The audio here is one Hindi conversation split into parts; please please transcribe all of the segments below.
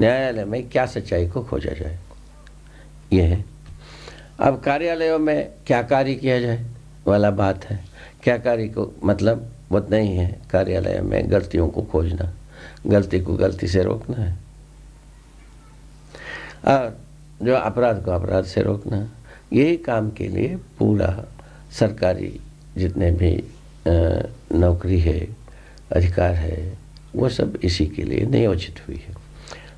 न्यायालय में क्या सच्चाई को खोजा जाए, ये है। अब कार्यालयों में क्या कार्य किया जाए वाला बात है। क्या कार्य को मतलब वो नहीं है, कार्यालय में गलतियों को खोजना, गलती को गलती से रोकना है, और जो अपराध को अपराध से रोकना, यही काम के लिए पूरा सरकारी जितने भी नौकरी है, अधिकार है, वो सब इसी के लिए नियोजित हुई है।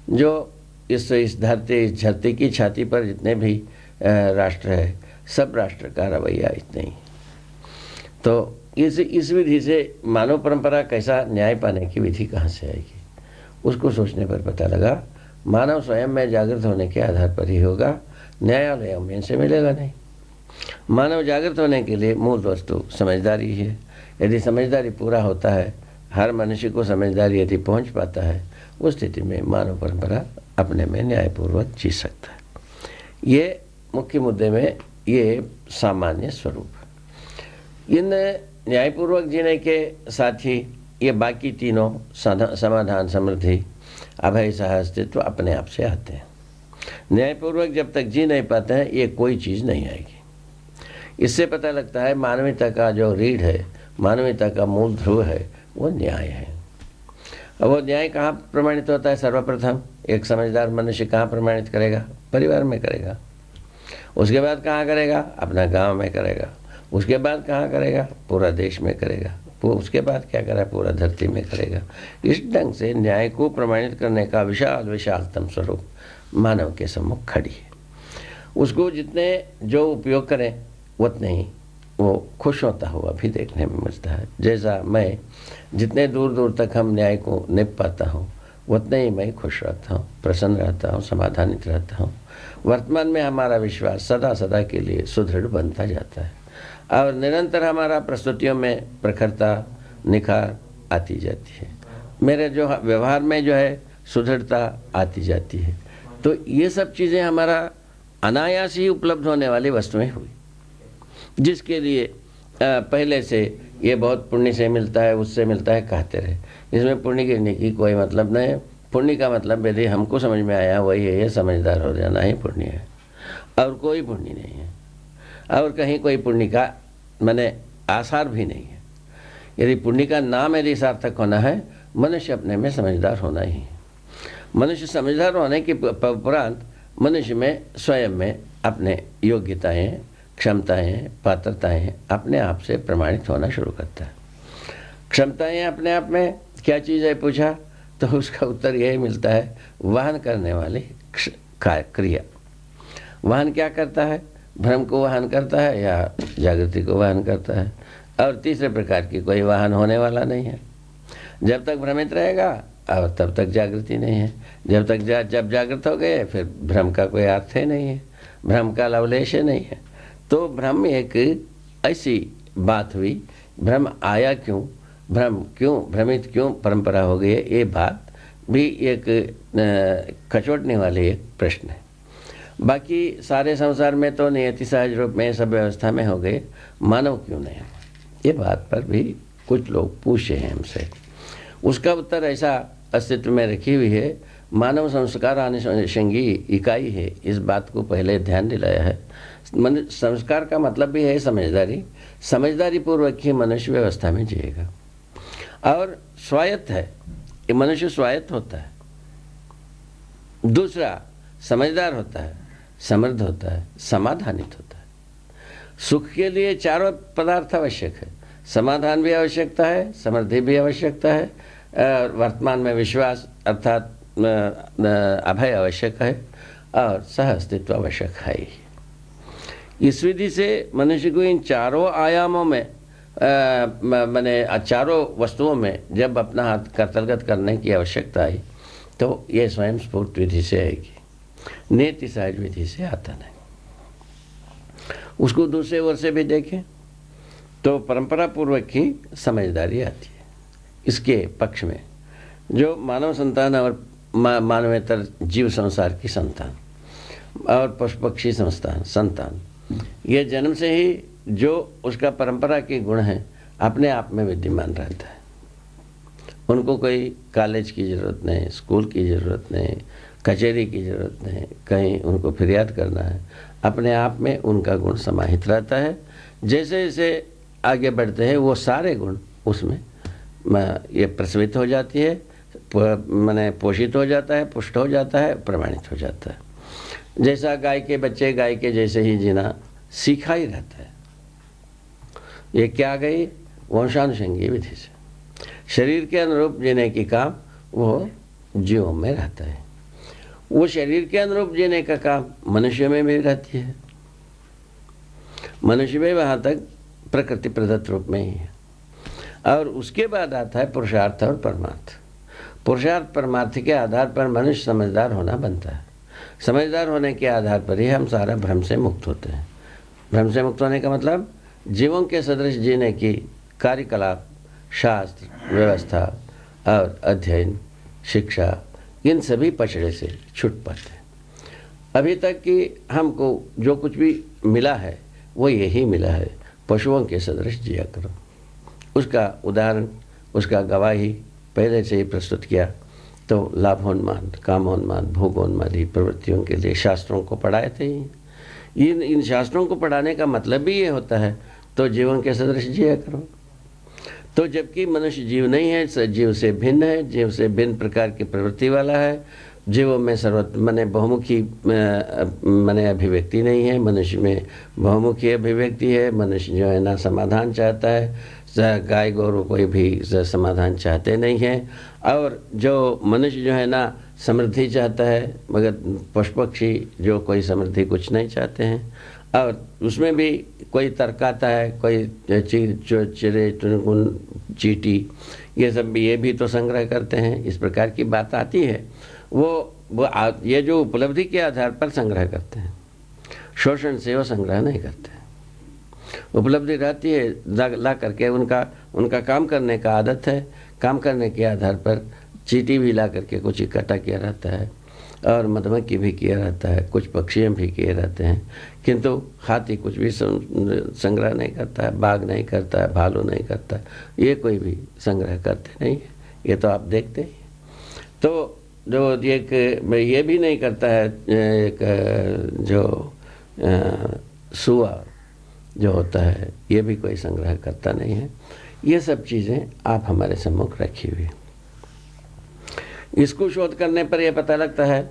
जो इस धरती की छाती पर जितने भी राष्ट्र है, सब राष्ट्र का रवैया इतना ही। तो इस विधि से मानव परंपरा कैसा न्याय पाने की विधि कहाँ से आएगी, उसको सोचने पर पता लगा मानव स्वयं में जागृत होने के आधार पर ही होगा, न्यायालयों में इनसे मिलेगा नहीं। मानव जागृत होने के लिए मूल वस्तु समझदारी है। यदि समझदारी पूरा होता है, हर मनुष्य को समझदारी यदि पहुंच पाता है, उस स्थिति में मानव परंपरा अपने में न्यायपूर्वक जी सकता है। ये मुख्य मुद्दे में ये सामान्य स्वरूप। इन न्यायपूर्वक जीने के साथ ही ये बाकी तीनों समाधान, समृद्धि, अभय, सहअस्तित्व अपने आप से आते हैं। न्यायपूर्वक जब तक जी नहीं पाते हैं, ये कोई चीज़ नहीं आएगी। इससे पता लगता है मानवीयता का जो रीढ़ है, मानवीयता का मूल ध्रुव है, वो न्याय है। अब वो न्याय कहाँ प्रमाणित होता है? सर्वप्रथम एक समझदार मनुष्य कहाँ प्रमाणित करेगा? परिवार में करेगा। उसके बाद कहाँ करेगा? अपना गांव में करेगा। उसके बाद कहाँ करेगा? पूरा देश में करेगा। उसके बाद क्या करेगा? पूरा धरती में करेगा। इस ढंग से न्याय को प्रमाणित करने का विशालतम स्वरूप मानव के सम्मुख खड़ी है। उसको जितने जो उपयोग करें उतने ही वो खुश होता हुआ भी देखने में मिलता है। जैसा मैं जितने दूर दूर तक हम न्याय को निप पाता हूँ, उतने ही मैं खुश रहता हूँ, प्रसन्न रहता हूँ, समाधानित रहता हूँ। वर्तमान में हमारा विश्वास सदा सदा के लिए सुदृढ़ बनता जाता है और निरंतर हमारा प्रस्तुतियों में प्रखरता, निखार आती जाती है। मेरे जो व्यवहार में जो है सुदृढ़ता आती जाती है। तो ये सब चीज़ें हमारा अनायास ही उपलब्ध होने वाली वस्तुएं हुई, जिसके लिए पहले से ये बहुत पुण्य से मिलता है, उससे मिलता है कहते रहे। इसमें पुण्य गिरने की कोई मतलब नहीं है। पुण्य का मतलब यदि हमको समझ में आया वही है, ये समझदार हो जाना ही पुण्य है, और कोई पुण्य नहीं है, और कहीं कोई पुण्य का माने आसार भी नहीं है। यदि पुण्य का नाम यदि सार्थक होना है, मनुष्य अपने में समझदार होना ही है। मनुष्य समझदार होने के उपरांत मनुष्य में स्वयं में अपने योग्यताएं, क्षमताएं, पात्रताएं अपने आप से प्रमाणित होना शुरू करता है। क्षमताएं अपने आप में क्या चीज़ है पूछा तो उसका उत्तर यही मिलता है, वहन करने वाली क्रिया। वहन क्या करता है? भ्रम को वहन करता है या जागृति को वहन करता है, और तीसरे प्रकार की कोई वाहन होने वाला नहीं है। जब तक भ्रमित रहेगा और तब तक जागृति नहीं है। जब जागृत हो गए फिर भ्रम का कोई अर्थ ही नहीं है, भ्रम का लवलेश नहीं है। तो भ्रम एक ऐसी बात हुई, भ्रम आया क्यों, भ्रमित क्यों परंपरा हो गई है, ये बात भी एक खचोटने वाले एक प्रश्न है। बाकी सारे संसार में तो नियति सहज रूप में सब व्यवस्था में हो गए, मानव क्यों नहीं हुआ, ये बात पर भी कुछ लोग पूछे हैं हमसे। उसका उत्तर ऐसा अस्तित्व में रखी हुई है, मानव संस्कार अनुषंगी इकाई है। इस बात को पहले ध्यान दिलाया है। संस्कार का मतलब भी है समझदारी। समझदारी पूर्वक ही मनुष्य व्यवस्था में जिएगा, और स्वायत्त है, ये मनुष्य स्वायत्त होता है। दूसरा समझदार होता है, समृद्ध होता है, समाधानित होता है। सुख के लिए चारों पदार्थ आवश्यक है, समाधान भी आवश्यकता है, समृद्धि भी आवश्यकता है, वर्तमान में विश्वास अर्थात अभय आवश्यक है, और सहअस्तित्व आवश्यक है ही। इस विधि से मनुष्य को इन चारों आयामों में माने चारों वस्तुओं में जब अपना हाथ कर्तलगत करने की आवश्यकता आई, तो ये स्वयं स्फूर्त विधि से आएगी, नियति सहज विधि से आता नहीं। उसको दूसरे ओर से भी देखें तो परंपरा पूर्वक ही समझदारी आती है। इसके पक्ष में जो मानव संतान और मानवेतर जीव संसार की संतान और पशु पक्षी संतान, ये जन्म से ही जो उसका परंपरा के गुण हैं अपने आप में विद्यमान रहता है। उनको कोई कॉलेज की ज़रूरत नहीं, स्कूल की ज़रूरत नहीं, कचहरी की ज़रूरत नहीं, कहीं उनको फरियाद करना है। अपने आप में उनका गुण समाहित रहता है। जैसे जैसे आगे बढ़ते हैं वो सारे गुण उसमें ये प्रस्फुटित हो जाती है, माने पोषित हो जाता है, पुष्ट हो जाता है, प्रमाणित हो जाता है। जैसा गाय के बच्चे गाय के जैसे ही जीना सीखा ही रहता है। ये क्या गई वंशानुषंगी विधि से शरीर के अनुरूप जीने की काम वो जीवों में रहता है। वो शरीर के अनुरूप जीने का काम मनुष्य में भी रहती है। मनुष्य में वहाँ तक प्रकृति प्रदत्त रूप में ही है। और उसके बाद आता है पुरुषार्थ और परमार्थ। पुरुषार्थ परमार्थ के आधार पर मनुष्य समझदार होना बनता है। समझदार होने के आधार पर ही हम सारा भ्रम से मुक्त होते हैं। भ्रम से मुक्त होने का मतलब जीवों के सदृश जीने की कार्यकलाप, शास्त्र, व्यवस्था और अध्ययन, शिक्षा, इन सभी पचड़े से छूट पाते हैं। अभी तक कि हमको जो कुछ भी मिला है वो यही मिला है, पशुओं के सदृश जिया करो। उसका उदाहरण, उसका गवाही पहले से ही प्रस्तुत किया। तो लाभोन्माद, कामोन्माद, भोगोन्मादी प्रवृत्तियों के लिए शास्त्रों को पढ़ाए थे ही। इन शास्त्रों को पढ़ाने का मतलब भी ये होता है तो जीवन के सदृश जिया करो। तो जबकि मनुष्य जीव नहीं है, जीव से भिन्न है, जीव से भिन्न प्रकार की प्रवृत्ति वाला है। जीवों में माने बहुमुखी माने अभिव्यक्ति नहीं है। मनुष्य में बहुमुखी अभिव्यक्ति है। मनुष्य जो है ना समाधान चाहता है, गाय गोरू कोई भी समाधान चाहते नहीं हैं। और जो मनुष्य जो है ना समृद्धि चाहता है, मगर पशु पक्षी जो कोई समृद्धि कुछ नहीं चाहते हैं। और उसमें भी कोई तर्क आता है, कोई चिरे चुनगुन चीटी, ये सब भी ये भी तो संग्रह करते हैं। इस प्रकार की बात आती है। वो ये जो उपलब्धि के आधार पर संग्रह करते हैं, शोषण से वो संग्रह नहीं करते। उपलब्धि रहती है ला करके उनका काम करने का आदत है। काम करने के आधार पर चींटी भी ला करके कुछ इकट्ठा किया रहता है और मधुमक्खी भी किया रहता है, कुछ पक्षी भी किए रहते हैं। किंतु हाथी कुछ भी संग्रह नहीं करता है, बाघ नहीं करता है, भालू नहीं करता है, ये कोई भी संग्रह करते नहीं है। ये तो आप देखते हैं। तो जो ये भी नहीं करता है, एक जो सुअर जो होता है ये भी कोई संग्रह करता नहीं है। ये सब चीज़ें आप हमारे सम्मुख रखी हुई। इसको शोध करने पर यह पता लगता है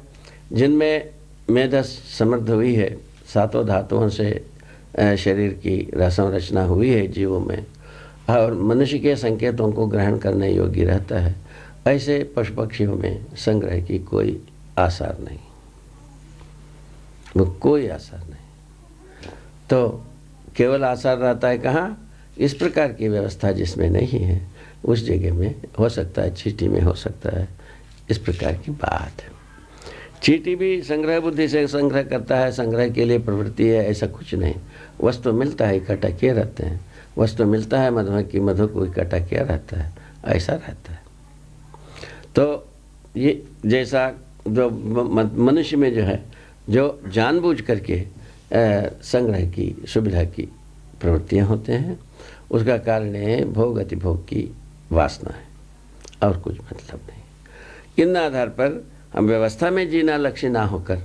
जिनमें मेधा समृद्ध हुई है, सातों धातुओं से शरीर की संरचना हुई है जीवों में, और मनुष्य के संकेतों को ग्रहण करने योग्य रहता है, ऐसे पशु पक्षियों में संग्रह की कोई आसार नहीं, वो कोई आसार नहीं। तो केवल आसार रहता है कहाँ? इस प्रकार की व्यवस्था जिसमें नहीं है उस जगह में हो सकता है, चींटी में हो सकता है। इस प्रकार की बात है। चींटी भी संग्रह बुद्धि से संग्रह करता है, संग्रह के लिए प्रवृत्ति है, ऐसा कुछ नहीं। वस्तु मिलता है, इकट्ठा किए रहते हैं। वस्तु मिलता है, मधुमक्खी मधु को इकट्ठा किया रहता है, ऐसा रहता है। तो ये जैसा जो मनुष्य में जो है, जो जानबूझ करके संग्रह की सुविधा की प्रवृत्तियाँ होते हैं, उसका कारण है भोग अतिभोग की वासना है, और कुछ मतलब नहीं। इन आधार पर हम व्यवस्था में जीना लक्ष्य ना होकर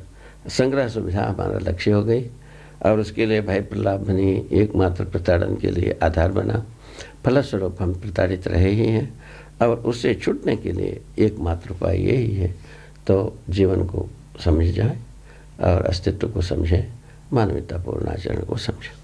संग्रह सुविधा हमारा लक्ष्य हो गई, और उसके लिए भय प्रलाप बनी, एकमात्र प्रताड़न के लिए आधार बना। फलस्वरूप हम प्रताड़ित रहे ही हैं, और उससे छूटने के लिए एकमात्र उपाय यही है। तो जीवन को समझ जाए और अस्तित्व को समझें, मानवतापूर्ण आचरण को समझें।